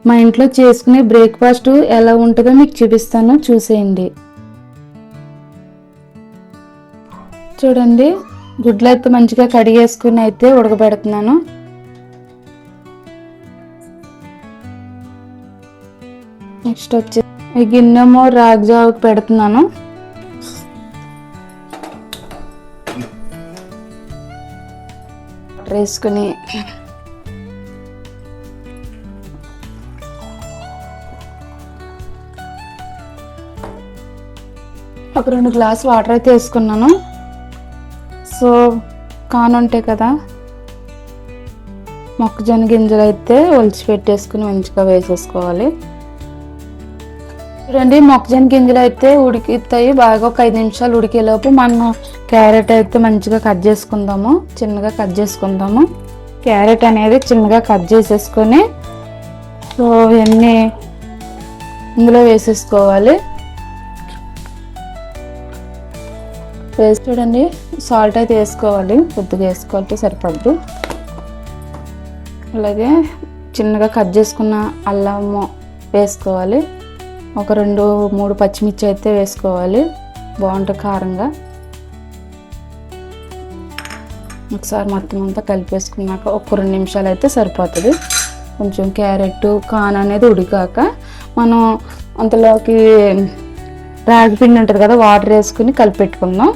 మా ఇంట్లో చేసుకునే బ్రేక్ఫాస్ట్ ఎలా ఉంటుందో మీకు చూపిస్తాను, చూసేయండి. చూడండి, గుడ్లు అయితే మంచిగా కడిగేసుకుని అయితే ఉడకబెడుతున్నాను. నెక్స్ట్ వచ్చి ఈ గిన్నెమో రాగి జావకి పెడుతున్నాను. వాటర్ వేసుకుని ఒక 2 గ్లాసులు వాటర్ అయితే వేసుకున్నాను. సో కాన్ ఉంటాయి కదా, మొక్కజొన్న గింజలు అయితే ఒలిచి పెట్టేసుకుని మంచిగా వేసేసుకోవాలి. చూడండి, మొక్కజొన్న గింజలు అయితే ఉడికితాయి బాగా. ఒక 5 నిమిషాలు ఉడికేలోపు మనం క్యారెట్ అయితే మంచిగా కట్ చేసుకుందాము, చిన్నగా కట్ చేసుకుందాము. క్యారెట్ అనేది చిన్నగా కట్ చేసేసుకొని సో ఇవన్నీ ఇందులో వేసేసుకోవాలి. చూడండి, సాల్ట్ అయితే వేసుకోవాలి, కొద్దిగా వేసుకోవాలి, సరిపడదు. అలాగే చిన్నగా కట్ చేసుకున్న అల్లము వేసుకోవాలి. ఒక 2-3 పచ్చిమిర్చి అయితే వేసుకోవాలి, బాగుంటుంది కారంగా. ఒకసారి మొత్తం అంతా కలిపేసుకున్నాక ఒక 2 నిమిషాలు అయితే సరిపోతుంది. కొంచెం క్యారెట్ కాన్ అనేది ఉడికాక మనం అంతలోకి రాగి పిండి ఉంటుంది కదా, వాటర్ వేసుకుని కలిపెట్టుకుందాం.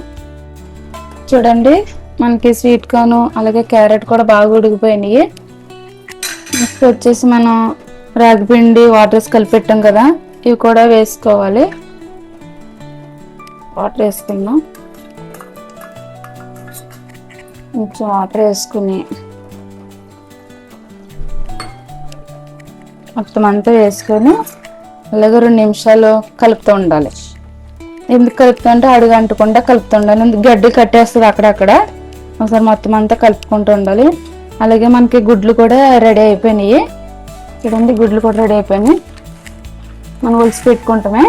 చూడండి, మనకి స్వీట్ కార్న్ అలాగే క్యారెట్ కూడా బాగా ఉడికిపోయినాయి. నెక్స్ట్ వచ్చేసి మనం రాగి పిండి వాటర్ వేసి కలిపెట్టాం కదా, ఇవి కూడా వేసుకోవాలి. వాటర్ వేసుకుందాం. కొంచెం వాటర్ వేసుకుని మొత్తం అంతా వేసుకొని అలాగే 2 నిమిషాలు కలుపుతూ ఉండాలి. ఎందుకు కలుపుతూ అంటే అడుగు అంటకుండా కలుపుతూ ఉండాలి, గడ్డి కట్టేస్తుంది అక్కడక్కడ. ఒకసారి మొత్తం అంతా కలుపుకుంటూ ఉండాలి. అలాగే మనకి గుడ్లు కూడా రెడీ అయిపోయినాయి. చూడండి, గుడ్లు కూడా రెడీ అయిపోయినాయి. మనం ఒలిసి పెట్టుకుంటామే.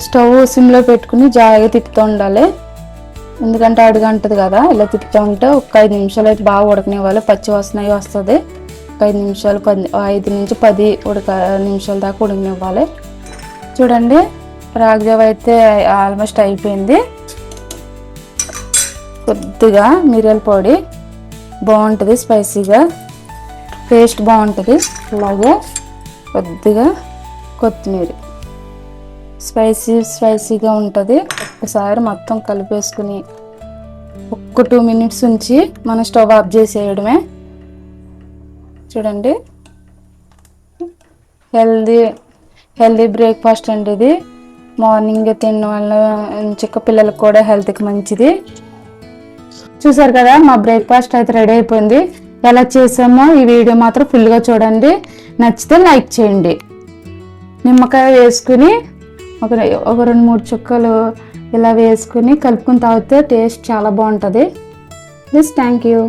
స్టవ్ సిమ్లో పెట్టుకుని జాగ్రత్తగా తిప్పుతూ ఉండాలి, ఎందుకంటే అడుగు అంటుంది కదా. ఇలా తిప్పుతూ ఉంటే ఒక 5 నిమిషాలు అయితే బాగా ఉడకనివ్వాలి. పచ్చి వాసన వస్తుంది. ఒక 5 నిమిషాలు 5 నుంచి 10 నిమిషాల దాకా ఉడకనివ్వాలి. చూడండి, రాగి జావ అయితే ఆల్మోస్ట్ అయిపోయింది. కొద్దిగా మిరియాల పొడి బాగుంటుంది, స్పైసీగా టేస్ట్ బాగుంటుంది. అలాగే కొద్దిగా కొత్తిమీర స్పైసీగా ఉంటుంది. ఒకసారి మొత్తం కలిపేసుకుని ఒక 2 మినిట్స్ ఉంచి మనం స్టవ్ ఆఫ్ చేసేయడమే. చూడండి, హెల్దీ బ్రేక్ఫాస్ట్ అండి ఇది. మార్నింగ్ తినడం వల్ల చిక్క పిల్లలకు కూడా హెల్త్కి మంచిది. చూసారు కదా, మా బ్రేక్ఫాస్ట్ అయితే రెడీ అయిపోయింది. ఎలా చేసామో ఈ వీడియో మాత్రం ఫుల్గా చూడండి. నచ్చితే లైక్ చేయండి. నిమ్మకాయ వేసుకుని ఒక 2-3 చుక్కలు ఇలా వేసుకుని కలుపుకుని తాగితే టేస్ట్ చాలా బాగుంటుంది. Please, thank you.